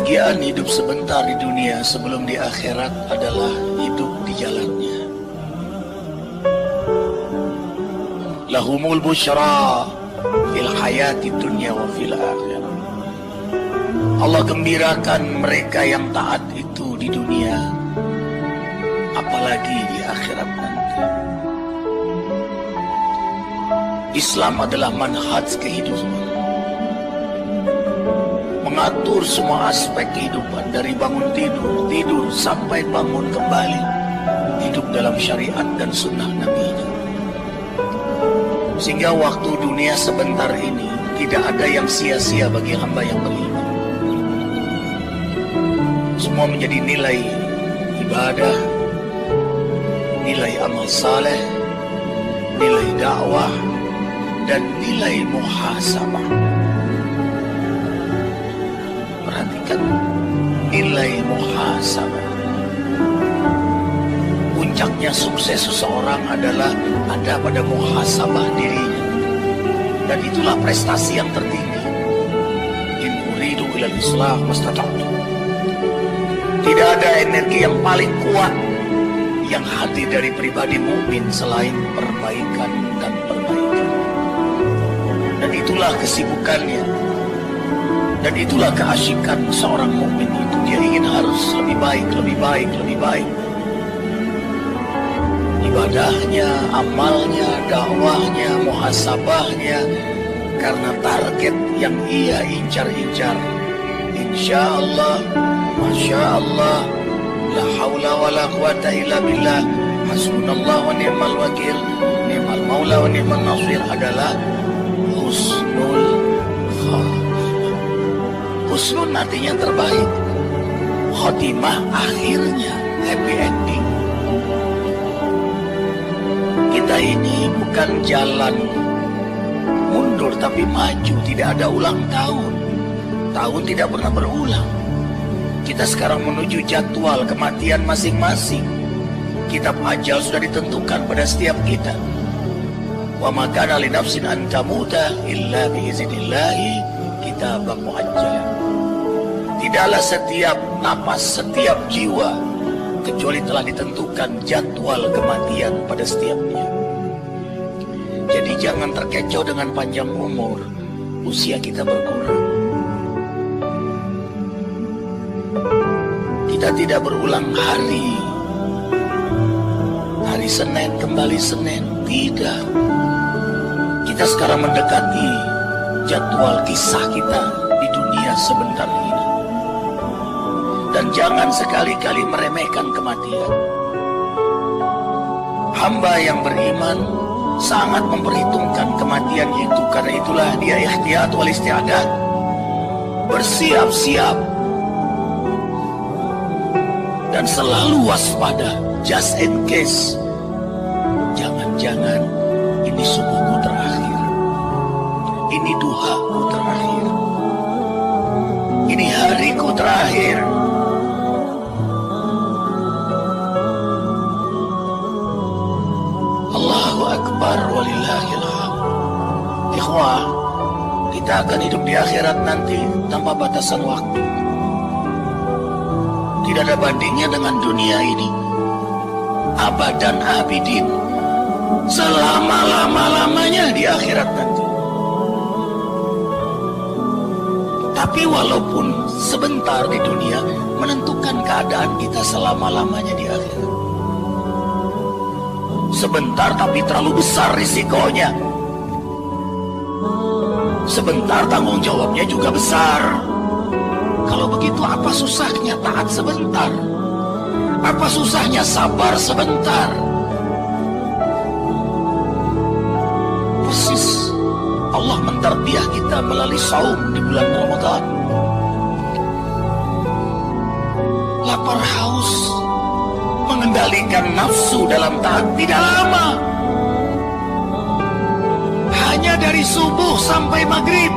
Kebahagiaan hidup sebentar di dunia sebelum di akhirat adalah hidup di jalannya. Lahumul busyra fil hayati dunya wa fil akhirah. Allah gembirakan mereka yang taat itu di dunia, apalagi di akhirat nanti. Islam adalah manhaj kehidupan, mengatur semua aspek kehidupan dari bangun tidur sampai bangun kembali, hidup dalam syariat dan sunnah Nabi-Nya. Sehingga waktu dunia sebentar ini tidak ada yang sia-sia bagi hamba yang beriman. Semua menjadi nilai ibadah, nilai amal saleh, nilai dakwah, dan nilai muhasabah. Perhatikan nilai muhasabah. Puncaknya sukses seseorang adalah ada pada muhasabah dirinya, dan itulah prestasi yang tertinggi. In uridu ilal islah mastata'tu. Tidak ada energi yang paling kuat yang hadir dari pribadi mukmin selain perbaikan dan perbaikan. Dan itulah kesibukannya, dan itulah keasyikan seorang mukmin itu. Dia ingin harus lebih baik, lebih baik, lebih baik. Ibadahnya, amalnya, dakwahnya, muhasabahnya, karena target yang ia incar-incar. Insya Allah, Masya Allah, la hawla wa la quwata illa billah, hasbunallah wa ni'mal wakil, ni'mal maula wa ni'mal nasir adalah husnul khatimah. Husnul nantinya terbaik, khatimah akhirnya happy ending. Kita ini bukan jalan mundur tapi maju, tidak ada ulang tahun. Tahun tidak pernah berulang. Kita sekarang menuju jadwal kematian masing-masing. Kitab ajal sudah ditentukan pada setiap kita. Wa ma kana li nafsin an tamuta illa bi iznillahi kitaban muajjalan. Tidaklah setiap napas, setiap jiwa kecuali telah ditentukan jadwal kematian pada setiapnya. Jadi jangan terkecoh dengan panjang umur, usia kita berkurang. Kita tidak berulang hari Senin kembali Senin, tidak. Kita sekarang mendekati jadwal kisah kita di dunia sebentar ini. Dan jangan sekali-kali meremehkan kematian. Hamba yang beriman sangat memperhitungkan kematian itu, karena itulah dia ihtiyat wal isti'adat, bersiap-siap dan selalu waspada, just in case. Jangan-jangan ini subuhku terakhir, ini duhaku terakhir, ini hariku terakhir. Allahu Akbar walillahil hamd. Ikhwah, kita akan hidup di akhirat nanti tanpa batasan waktu. Tidak ada bandingnya dengan dunia ini. Abadan abidin, selama-lama-lamanya di akhirat nanti. Tapi walaupun sebentar di dunia, menentukan keadaan kita selama-lamanya di akhirat. Sebentar tapi terlalu besar risikonya. Sebentar tanggung jawabnya juga besar. Kalau begitu apa susahnya taat sebentar? Apa susahnya sabar sebentar? Persis Allah mentarbiah kita melalui saum di bulan Ramadan. Lapar haus, mengendalikan nafsu dalam taat tidak lama. Hanya dari subuh sampai maghrib.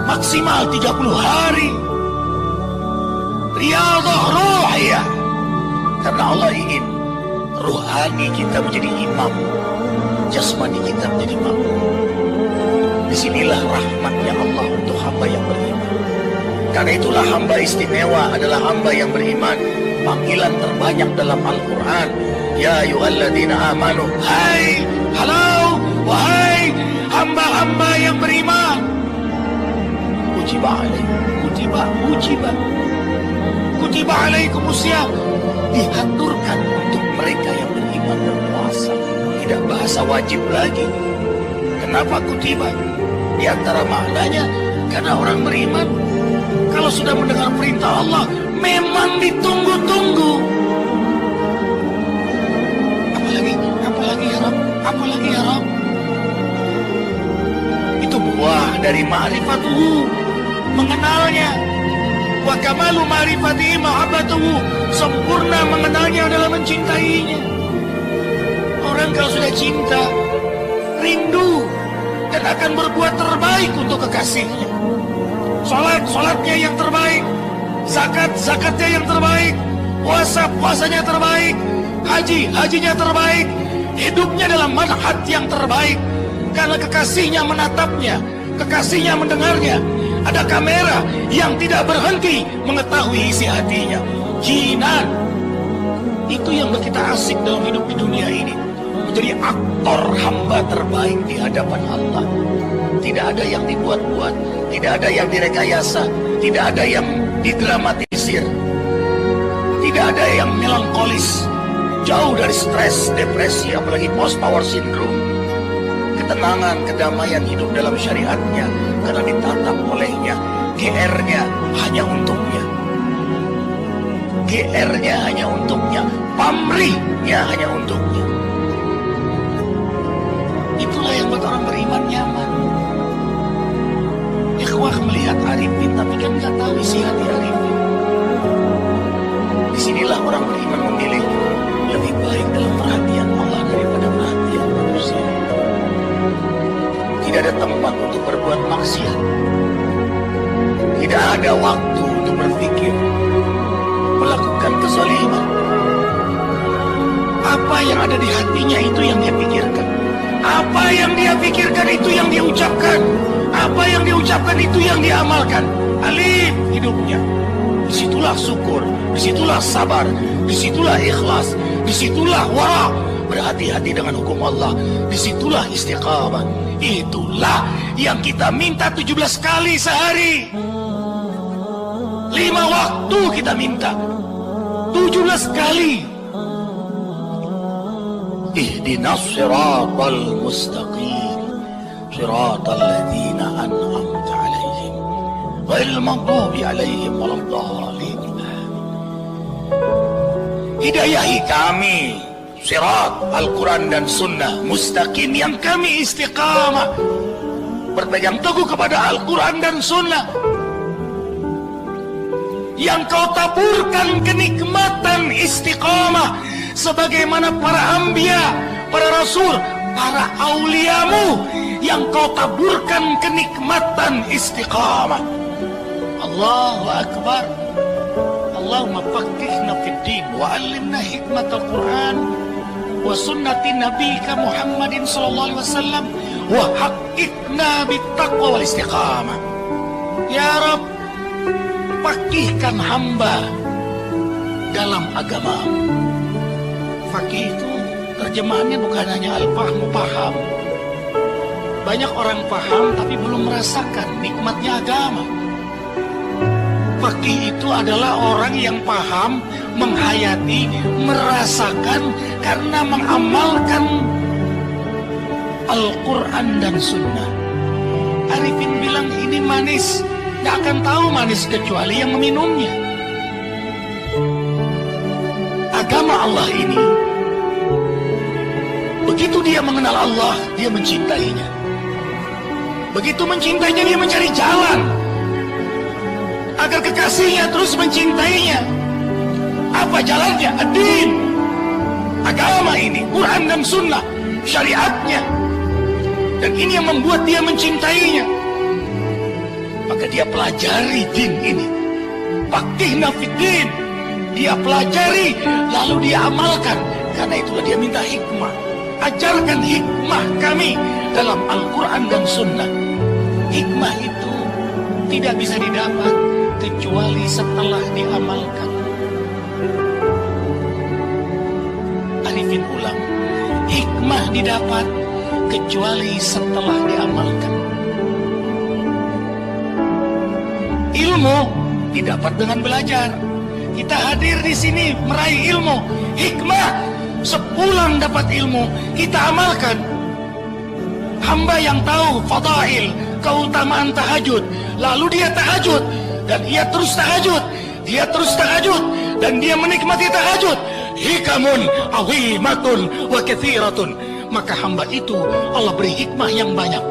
Maksimal 30 hari. Riyadhah ruhiyah. Karena Allah ingin ruhani kita menjadi imam, jasmani kita menjadi makmum. Di Disinilah rahmatnya Allah untuk hamba yang beriman. Karena itulah hamba istimewa adalah hamba yang beriman. Panggilan terbanyak dalam Al-Quran, ya ayyuhalladzina amanu, hai, halo, wahai hamba-hamba yang beriman. Kutiba alaikumusiyam, diaturkan untuk mereka yang beriman berpuasa. Tidak bahasa wajib lagi. Kenapa kutiba? Di antara maknanya karena orang beriman kalau sudah mendengar perintah Allah memang ditunggu-tunggu. Apalagi ya Rabb. Itu buah dari ma'rifatuhu, mengenalnya. Wa kamalu ma'rifatihi mahabbatuhu, sempurna mengenalnya adalah mencintainya. Orang kalau sudah cinta, rindu dan akan berbuat terbaik untuk kekasihnya. Sholatnya yang terbaik, zakatnya yang terbaik, puasanya terbaik, hajinya terbaik, hidupnya dalam manhaj yang terbaik. Karena kekasihnya menatapnya, kekasihnya mendengarnya. Ada kamera yang tidak berhenti mengetahui isi hatinya. Jinan. Itu yang kita asik dalam hidup di dunia ini. Menjadi aktor hamba terbaik di hadapan Allah. Tidak ada yang dibuat-buat, tidak ada yang direkayasa, tidak ada yang didramatisir, tidak ada yang melankolis. Jauh dari stres, depresi, apalagi post-power syndrome. Ketenangan, kedamaian hidup dalam syariatnya karena ditatap olehnya. GR-nya hanya untuknya. GR-nya hanya untuknya. Pamrihnya hanya untuknya. Itulah yang buat orang beriman nyaman. Ikhwah melihat Arifin tapi kan gak tahu isi hati Arifin. Disinilah orang beriman memilih lebih baik dalam perhatian Allah daripada perhatian manusia. Tidak ada tempat untuk berbuat maksiat. Tidak ada waktu untuk berpikir melakukan kezaliman. Apa yang ada di hatinya itu yang dia pikirkan. Apa yang dia pikirkan itu yang dia ucapkan. Apa yang dia ucapkan itu yang dia amalkan. Alif hidupnya. Disitulah syukur, disitulah sabar, disitulah ikhlas, disitulah wara, berhati-hati dengan hukum Allah, disitulah istiqamah. Itulah yang kita minta 17 kali sehari. 5 waktu kita minta 17 kali. Ihdinas siratal mustaqim, siratal ladzina an'amta 'alaihim ghairil maghdubi 'alaihim waladdallin. Hidayahi kami sirat Al-Quran dan Sunnah mustaqim, yang kami istiqamah berpegang teguh kepada Al-Quran dan Sunnah, yang kau taburkan kenikmatan istiqamah sebagaimana para anbiya, para rasul, para auliamu, yang kau taburkan kenikmatan istiqamah. Allahu Akbar. Allahumma faqihna fid din wa 'allimna hikmatal Qur'an wa sunnati nabiyika Muhammadin sallallahu alaihi wasallam wa haqqikna bittaqwa wal istiqamah. Ya Rabb, faqihkan hamba dalam agama. Faqih itu terjemahannya bukan hanya al-fahmu, paham. Banyak orang paham tapi belum merasakan nikmatnya agama. Faqih itu adalah orang yang paham, menghayati, merasakan karena mengamalkan Al-Quran dan Sunnah. Arifin bilang ini manis, gak akan tahu manis kecuali yang meminumnya. Agama Allah ini, begitu dia mengenal Allah, dia mencintainya. Begitu mencintainya, dia mencari jalan agar kekasihnya terus mencintainya. Apa jalannya? Ad-din. Agama ini, Quran dan Sunnah, syariatnya. Dan ini yang membuat dia mencintainya. Maka dia pelajari din ini. Faqihna fid din. Dia pelajari, lalu dia amalkan. Karena itulah dia minta hikmah. Ajarkan hikmah kami dalam Al-Quran dan Sunnah. hikmah itu tidak bisa didapat kecuali setelah diamalkan. Arifin ulang, hikmah didapat kecuali setelah diamalkan. Ilmu didapat dengan belajar. Kita hadir di sini meraih ilmu, hikmah. Sepulang dapat ilmu, kita amalkan. Hamba yang tahu fadail, keutamaan tahajud, lalu dia tahajud dan ia terus tahajud, dan dia menikmati tahajud. Hikamun awimatun wa kathiratun, maka hamba itu Allah beri hikmah yang banyak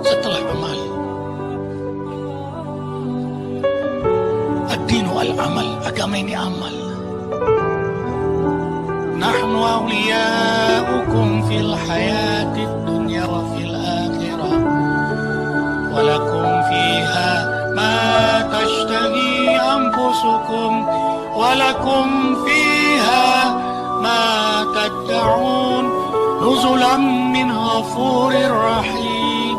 setelah amal. Ad-dinu al-amal, agama ini amal. Nahnu awliya'ukum fil hayatid dunya wa fil akhirah, walakum fiha ma tashtahi anfusukum, walakum fiha ma tad'un, nuzulan min ghafurir rahim.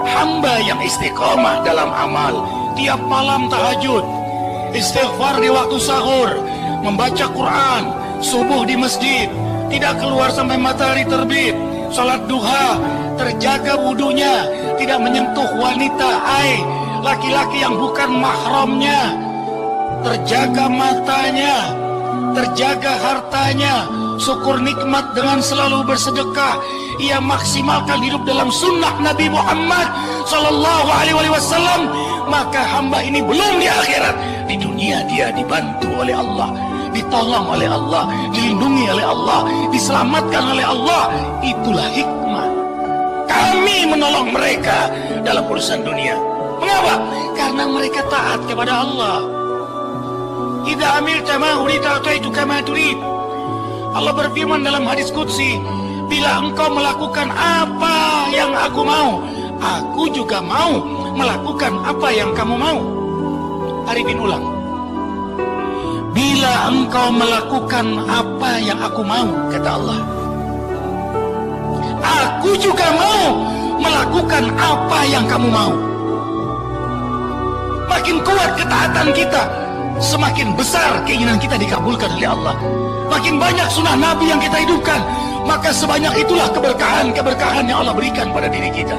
Hamba yang istiqomah dalam amal, tiap malam tahajud, istighfar di waktu sahur, membaca Quran, subuh di masjid, tidak keluar sampai matahari terbit, salat duha, terjaga wudunya, tidak menyentuh wanita, laki-laki yang bukan mahramnya, terjaga matanya, terjaga hartanya, syukur nikmat dengan selalu bersedekah. Ia maksimalkan hidup dalam sunnah Nabi Muhammad Sallallahu Alaihi Wasallam. Maka hamba ini belum di akhirat, di dunia dia dibantu oleh Allah, ditolong oleh Allah, dilindungi oleh Allah, diselamatkan oleh Allah. Itulah hikmah. Kami menolong mereka dalam urusan dunia. Mengapa? Karena mereka taat kepada Allah. Idza amilta ma urida ataituka ma turid. Allah berfirman dalam hadis qudsi, bila engkau melakukan apa yang aku mau, aku juga mau melakukan apa yang kamu mau. Arifin ulang, bila engkau melakukan apa yang aku mau, kata Allah, aku juga mau melakukan apa yang kamu mau. Makin kuat ketaatan kita, semakin besar keinginan kita dikabulkan oleh Allah. Makin banyak sunnah Nabi yang kita hidupkan, maka sebanyak itulah keberkahan yang Allah berikan pada diri kita.